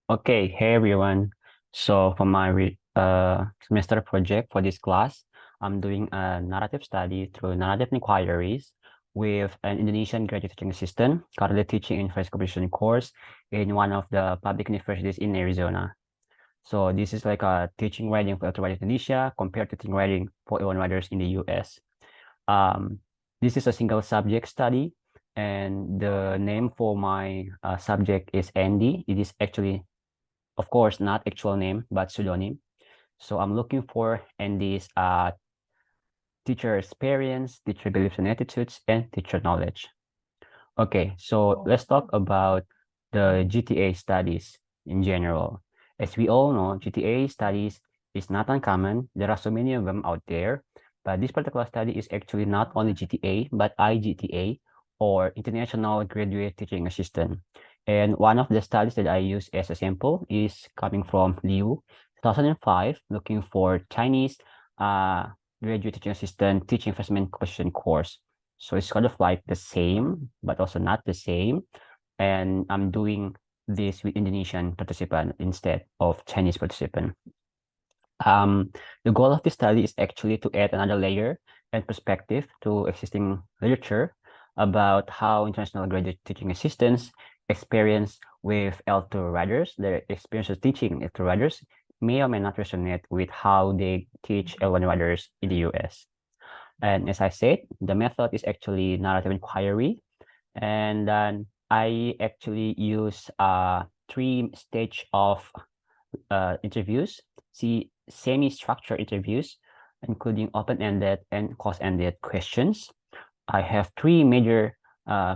Okay, hey everyone. So for my semester project for this class, I'm doing a narrative study through narrative inquiries with an Indonesian graduate teaching assistant currently teaching in first composition course in one of the public universities in Arizona. So this is like a teaching writing for Ultra Indonesia compared to teaching writing for L1 writers in the US. Um, this is a single subject study, and the name for my subject is Andy. It is actually, of course, not actual name, but pseudonym. So I'm looking for Andy's teacher experience, teacher beliefs and attitudes, and teacher knowledge. Okay, so let's talk about the GTA studies in general. As we all know, GTA studies is not uncommon. There are so many of them out there, but this particular study is actually not only GTA, but IGTA, or International Graduate Teaching Assistant. And one of the studies that I use as a sample is coming from Liu, 2005, looking for Chinese graduate teaching assistant teaching freshman question course. So it's kind of like the same, but also not the same. And I'm doing this with Indonesian participant instead of Chinese participant. The goal of this study is actually to add another layer and perspective to existing literature about how international graduate teaching assistants experience with L2 writers, their experience of teaching L2 writers may or may not resonate with how they teach L1 writers in the US. And as I said, the method is actually narrative inquiry. And then I actually use three stage of interviews, see semi-structured interviews, including open-ended and closed-ended questions. I have three major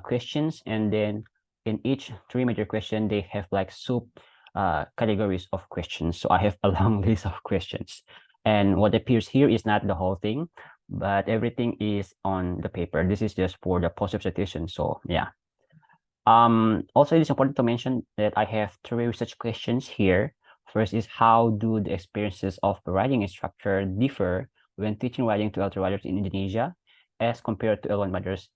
questions, and then in each three major question, they have like sub categories of questions. So I have a long list of questions. And what appears here is not the whole thing, but everything is on the paper. This is just for the post citation. So yeah. Also, it is important to mention that I have three research questions here. First is how do the experiences of the writing instructor differ when teaching writing to L2 writers in Indonesia as compared to L1 writers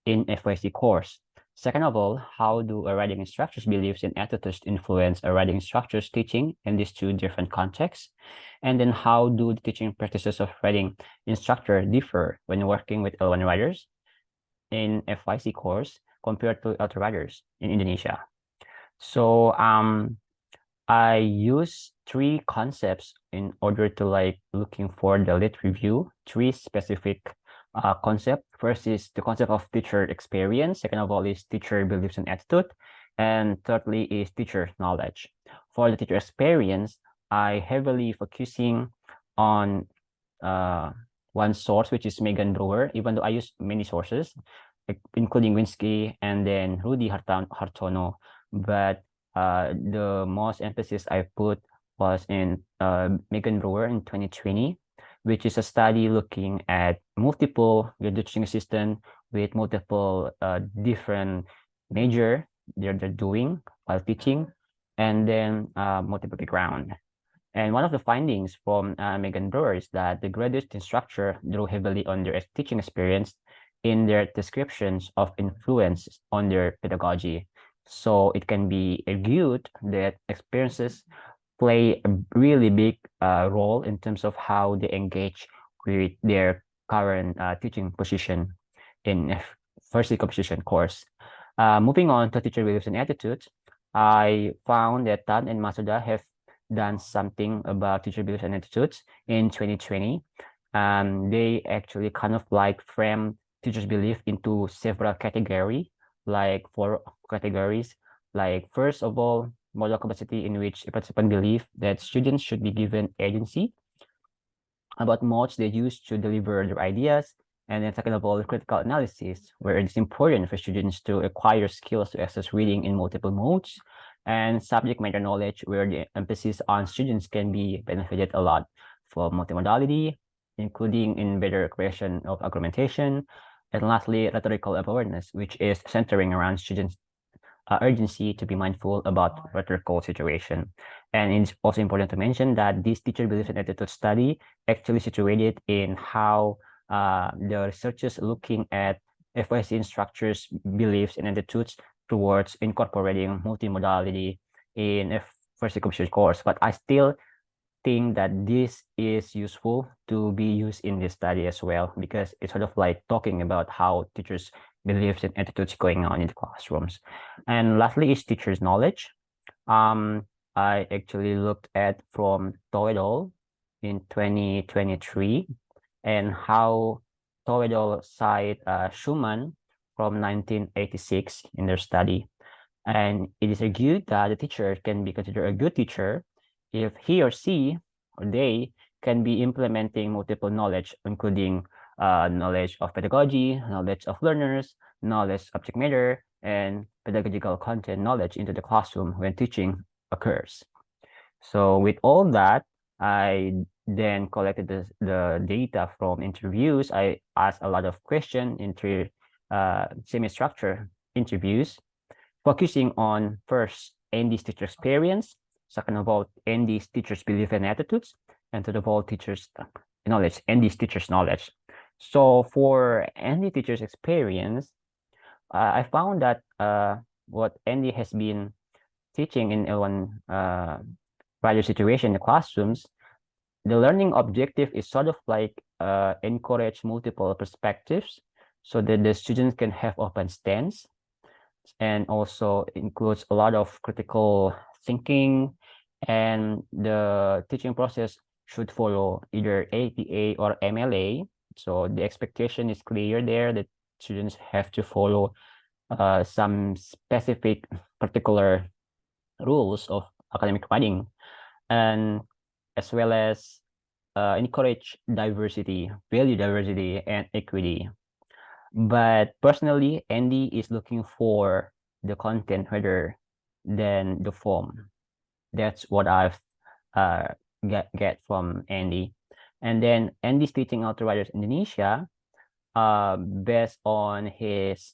in FYC course? Second of all, how do a writing instructor's beliefs and attitudes influence a writing instructor's teaching in these two different contexts? And then how do the teaching practices of writing instructor differ when working with L1 writers in FYC course compared to L2 writers in Indonesia? So I use three concepts in order to like looking for the lit review, three specific concept. First is the concept of teacher experience. Second of all is teacher beliefs and attitude. And thirdly is teacher knowledge. For the teacher experience, I heavily focusing on one source, which is Megan Brewer, even though I use many sources, including Winsky and then Rudy Hartono. But the most emphasis I put was in Megan Brewer in 2020, which is a study looking at multiple teaching assistant with multiple different major they're doing while teaching, and then multiple background. And one of the findings from Megan Brewer is that the graduate instructor drew heavily on their teaching experience in their descriptions of influence on their pedagogy. So it can be argued that experiences play a really big role in terms of how they engage with their current teaching position in a first composition course. Moving on to teacher beliefs and attitudes, I found that Tan and Masuda have done something about teacher beliefs and attitudes in 2020. They actually kind of like frame teachers' belief into several categories, like four categories. Like first of all, model capacity in which a participant believe that students should be given agency about modes they use to deliver their ideas. And then second of all, critical analysis, where it's important for students to acquire skills to access reading in multiple modes, and subject matter knowledge, where the emphasis on students can be benefited a lot for multimodality, including in better creation of argumentation. And lastly, rhetorical awareness, which is centering around students' urgency to be mindful about rhetorical situation. And it's also important to mention that this teacher beliefs and attitude study actually situated in how the researchers looking at FYC instructors' beliefs and attitudes towards incorporating multimodality in first computer course, but I still think that this is useful to be used in this study as well, because it's sort of like talking about how teachers' beliefs and attitudes going on in the classrooms. And lastly is teachers' knowledge. I actually looked at from Toedol in 2023 and how Toedol cite Schumann from 1986 in their study. And it is argued that the teacher can be considered a good teacher if he or she or they can be implementing multiple knowledge, including knowledge of pedagogy, knowledge of learners, knowledge of subject matter, and pedagogical content knowledge into the classroom when teaching occurs. So with all that, I then collected the data from interviews. I asked a lot of questions into semi-structured interviews, focusing on first ND's teacher experience, second of all, ND's teachers' belief and attitudes, and third of all, teachers' knowledge, ND's teachers' knowledge. So for ND teachers' experience, I found that what ND has been teaching in one rather situation in the classrooms, the learning objective is sort of like encourage multiple perspectives so that the students can have open stance, and also includes a lot of critical thinking, and the teaching process should follow either APA or MLA. So the expectation is clear there that students have to follow some specific particular rules of academic writing, and as well as encourage diversity, value diversity and equity. But personally, Andy is looking for the content rather than the form. That's what I've get from Andy. And then Andy's teaching Ultra Riders Indonesia, based on his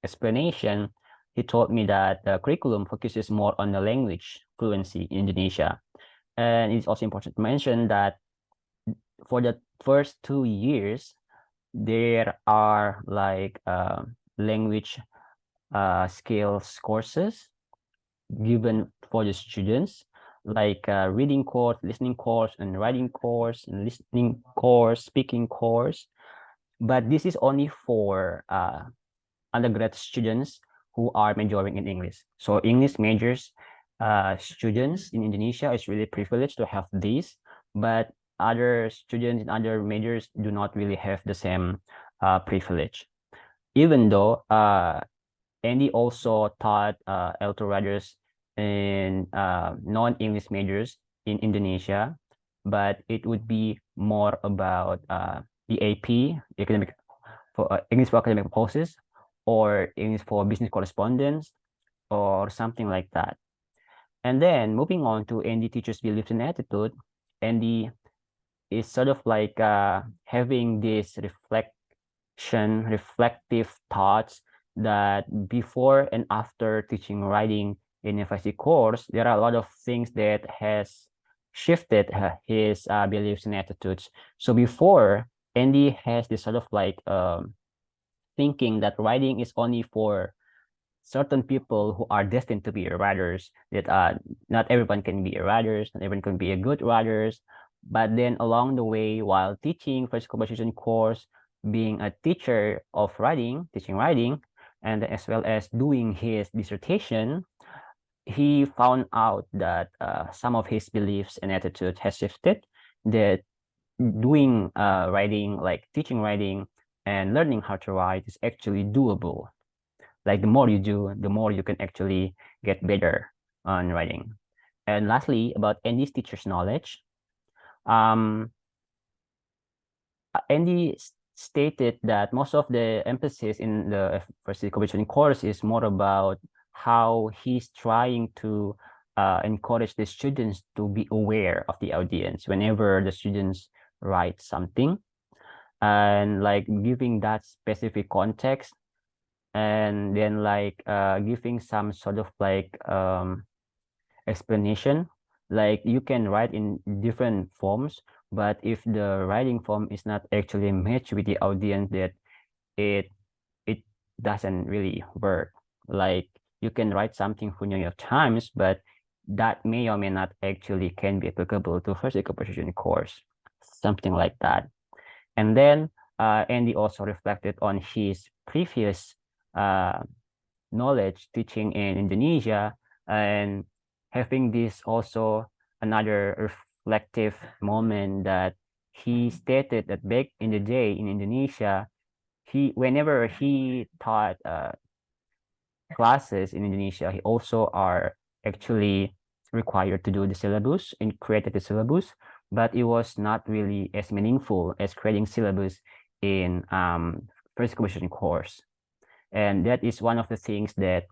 explanation, he told me that the curriculum focuses more on the language fluency in Indonesia. And it's also important to mention that for the first 2 years, there are like language skills courses given for the students, like reading course, listening course, and writing course, and listening course, speaking course. But this is only for undergrad students who are majoring in English. So English majors students in Indonesia is really privileged to have this, but other students in other majors do not really have the same privilege. Even though Andy also taught Elto Riders in non-English majors in Indonesia, but it would be more about the AP, academic for English for academic purposes, or English for business correspondence, or something like that. And then moving on to ND teachers' beliefs and attitude, ND is sort of like having this reflective thoughts that before and after teaching writing in FIC course, there are a lot of things that has shifted his beliefs and attitudes. So before, Andy has this sort of like thinking that writing is only for certain people who are destined to be writers, that not everyone can be writers, not everyone can be a good writers. But then along the way, while teaching first composition course, being a teacher of writing, teaching writing, and as well as doing his dissertation, he found out that some of his beliefs and attitudes has shifted, that doing writing, like teaching writing and learning how to write, is actually doable. Like the more you do, the more you can actually get better on writing. And lastly, about Andy's teacher's knowledge, Andy stated that most of the emphasis in the first composition course is more about how he's trying to encourage the students to be aware of the audience whenever the students write something, and like giving that specific context, and then like giving some sort of like explanation, like you can write in different forms, but if the writing form is not actually matched with the audience, that it doesn't really work. Like you can write something for New York Times, but that may or may not actually can be applicable to first decomposition course, something like that. And then Andy also reflected on his previous knowledge teaching in Indonesia, and having this also another reflective moment that he stated that back in the day in Indonesia, whenever he taught classes in Indonesia, he also are actually required to do the syllabus and create the syllabus, but it was not really as meaningful as creating syllabus in first commission course. And that is one of the things that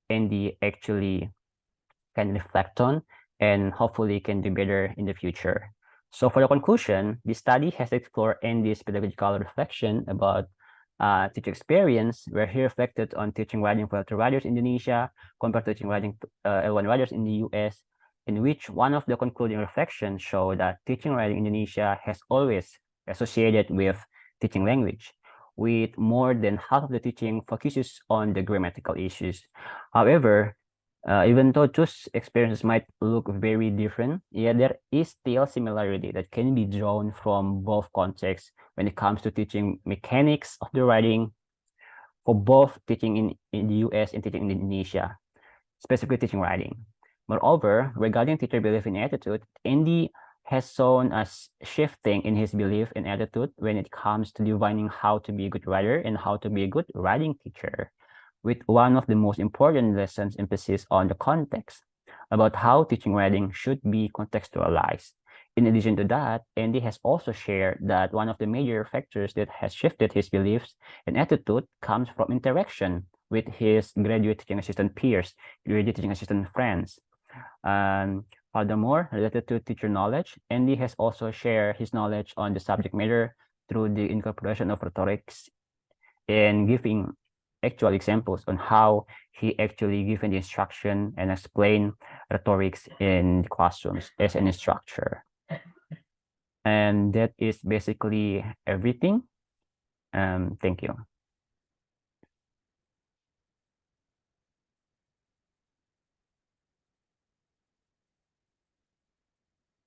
Andy actually can reflect on and hopefully can do better in the future. So for the conclusion, this study has explored Andy's pedagogical reflection about teacher experience, where he reflected on teaching writing for L2 writers in Indonesia compared to teaching writing L1 writers in the US, in which one of the concluding reflections show that teaching writing in Indonesia has always associated with teaching language, with more than half of the teaching focuses on the grammatical issues. However, even though those experiences might look very different, yet there is still similarity that can be drawn from both contexts when it comes to teaching mechanics of the writing for both teaching in the US and teaching in Indonesia, specifically teaching writing. Moreover, regarding teacher belief and attitude, Andy has shown us shifting in his belief and attitude when it comes to defining how to be a good writer and how to be a good writing teacher, with one of the most important lessons emphasis on the context, about how teaching writing should be contextualized. In addition to that, Andy has also shared that one of the major factors that has shifted his beliefs and attitude comes from interaction with his graduate teaching assistant peers, graduate teaching assistant friends. And furthermore, related to teacher knowledge, Andy has also shared his knowledge on the subject matter through the incorporation of rhetorics and giving actual examples on how he actually given the instruction and explain rhetorics in the classrooms as an instructor. And that is basically everything. Thank you.